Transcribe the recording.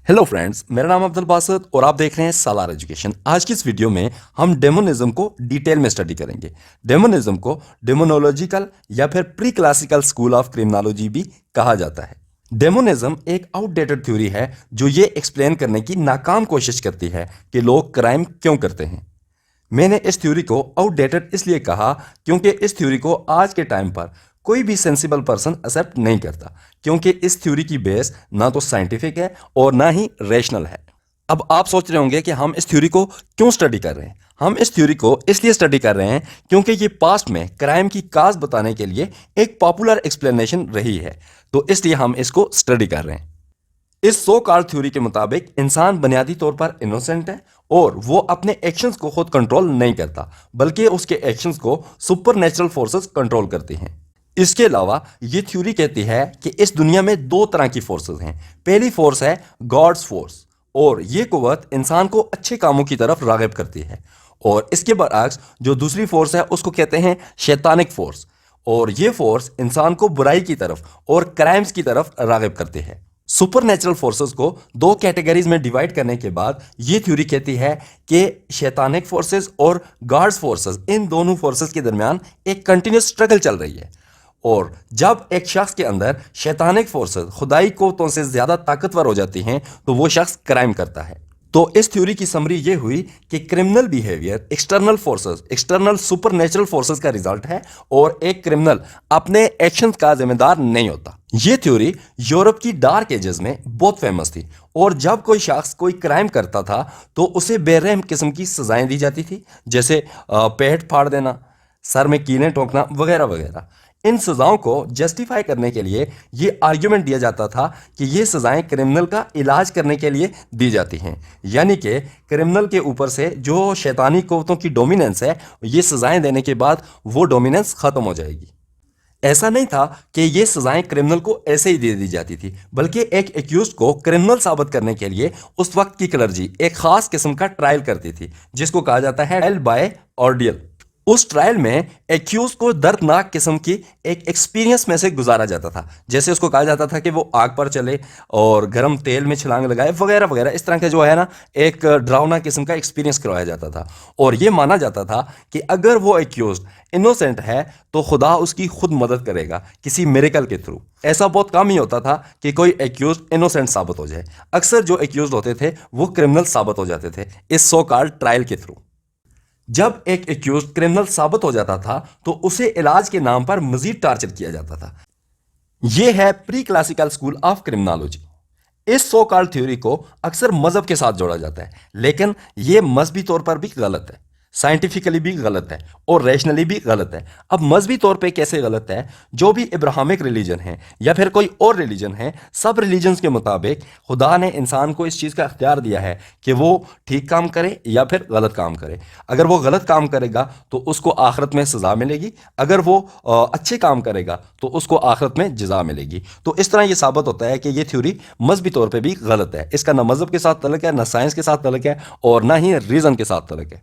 Hello friends, मेरा नाम अब्दुल बासित और आप देख रहे हैं सालार एजुकेशन। आज की इस वीडियो में हम डेमोनिज्म को डिटेल में स्टडी करेंगे। डेमोनिज्म को डेमोनोलॉजिकल या फिर pre classical school of criminology भी कहा जाता है। डेमोनिज्म एक आउटडेटेड थ्योरी है जो ये एक्सप्लेन करने की नाकाम कोशिश करती है कि लोग क्राइम क्यों करते हैं। मैंने इस थ्योरी को आउटडेटेड इसलिए कहा क्योंकि इस थ्योरी को आज के टाइम पर कोई भी सेंसिबल पर्सन एक्सेप्ट नहीं करता, क्योंकि इस थ्योरी की बेस ना तो साइंटिफिक है और ना ही रैशनल है। अब आप सोच रहे होंगे कि हम इस थ्योरी को क्यों स्टडी कर रहे हैं। हम इस थ्योरी को इसलिए स्टडी कर रहे हैं क्योंकि ये पास्ट में क्राइम की काज बताने के लिए एक पॉपुलर एक्सप्लेनेशन रही है, तो इसलिए हम इसको स्टडी कर रहे हैं। इस सो कॉल्ड थ्योरी के मुताबिक इंसान बुनियादी तौर पर इनोसेंट है और वो अपने एक्शंस को खुद कंट्रोल नहीं करता, बल्कि उसके एक्शंस को सुपरनेचुरल फोर्सेस कंट्रोल करती हैं। इसके अलावा ये थ्योरी कहती है कि इस दुनिया में दो तरह की फोर्सेस हैं। पहली फोर्स है गॉड्स फोर्स, और ये कुव्वत इंसान को अच्छे कामों की तरफ राग़िब करती है। और इसके बरअक्स जो दूसरी फोर्स है उसको कहते हैं शैतानिक फोर्स, और ये फोर्स इंसान को बुराई की तरफ और क्राइम्स की तरफ राग़िब करती है। सुपरनेचुरल फोर्सेस को दो कैटेगरीज में डिवाइड करने के बाद ये थ्योरी कहती है कि शैतानिक फोर्सेस और गॉड्स फोर्सेस, इन दोनों फोर्सेस के दरमियान एक कंटिन्यूस स्ट्रगल चल रही है। और जब एक शख्स के अंदर शैतानिक फोर्सेस खुदाई क़ुव्वतों से ज़्यादा ताकतवर हो जाती हैं तो वो शख्स क्राइम करता है। तो इस थ्योरी की समरी ये हुई कि criminal behaviour external forces, external supernatural forces का रिजल्ट है और एक क्रिमिनल अपने एक्शंस का जिम्मेदार नहीं होता। ये थ्योरी यूरोप की डार्क एजेस में बहुत फेमस थी, और जब कोई शख्स कोई क्राइम करता था तो उसे बेरहम किस्म की सजाएं दी जाती थी, जैसे पेट फाड़ देना, सर में कीलें ठोकना वगैरह वगैरह। इन सजाओं को जस्टिफाई करने के लिए ये आर्ग्यूमेंट दिया जाता था कि ये सजाएं क्रिमिनल का इलाज करने के लिए दी जाती हैं, यानी कि क्रिमिनल के ऊपर से जो शैतानी क़ुव्वतों की डोमिनेंस है, ये सजाएं देने के बाद वो डोमिनेंस ख़त्म हो जाएगी। ऐसा नहीं था कि ये सजाएं क्रिमिनल को ऐसे ही दे दी जाती थी, बल्कि एक एक्यूज को क्रिमिनल साबित करने के लिए उस वक्त की क्लर्जी एक खास किस्म का ट्रायल करती थी, जिसको कहा जाता है ट्रायल बाय ऑर्डियल। उस ट्रायल में एक्यूज को दर्दनाक किस्म की एक एक्सपीरियंस में से गुजारा जाता था, जैसे उसको कहा जाता था कि वो आग पर चले और गर्म तेल में छलांग लगाए वगैरह वगैरह। इस तरह का जो है ना, एक डरावना किस्म का एक्सपीरियंस करवाया जाता था। और ये माना जाता था कि अगर वो एक्यूज इनोसेंट है तो खुदा उसकी खुद मदद करेगा किसी मिरेकल के थ्रू। ऐसा बहुत कम ही होता था कि कोई एक्यूज इनोसेंट साबित हो जाए। अक्सर जो एक्यूज होते थे वो क्रिमिनल साबित हो जाते थे इस सो कॉल्ड ट्रायल के थ्रू। जब एक एक्यूज क्रिमिनल साबित हो जाता था तो उसे इलाज के नाम पर मजीद टार्चर किया जाता था। यह है pre classical school of criminology. इस सो कॉल्ड थ्योरी को अक्सर मजहब के साथ जोड़ा जाता है, लेकिन यह मजहबी तौर पर भी गलत है, साइंटिफिकली भी गलत है और रैशनली भी गलत है। अब मजहबी तौर पे कैसे गलत है? जो भी इब्राहिमिक रिलीजन है या फिर कोई और रिलीजन है, सब रिलीजन्स के मुताबिक खुदा ने इंसान को इस चीज़ का इख्तियार दिया है कि वो ठीक काम करे या फिर गलत काम करे। अगर वो गलत काम करेगा तो उसको आखिरत में सज़ा मिलेगी, अगर वो अच्छे काम करेगा तो उसको आखिरत में जज़ा मिलेगी। तो इस तरह ये साबित होता है कि ये थ्योरी मजहबी तौर पर भी गलत है। इसका ना मजहब के साथ तल्लुक़ है, ना साइंस के साथ तल्लुक़ है और ना ही रीज़न के साथ तल्लुक़ है।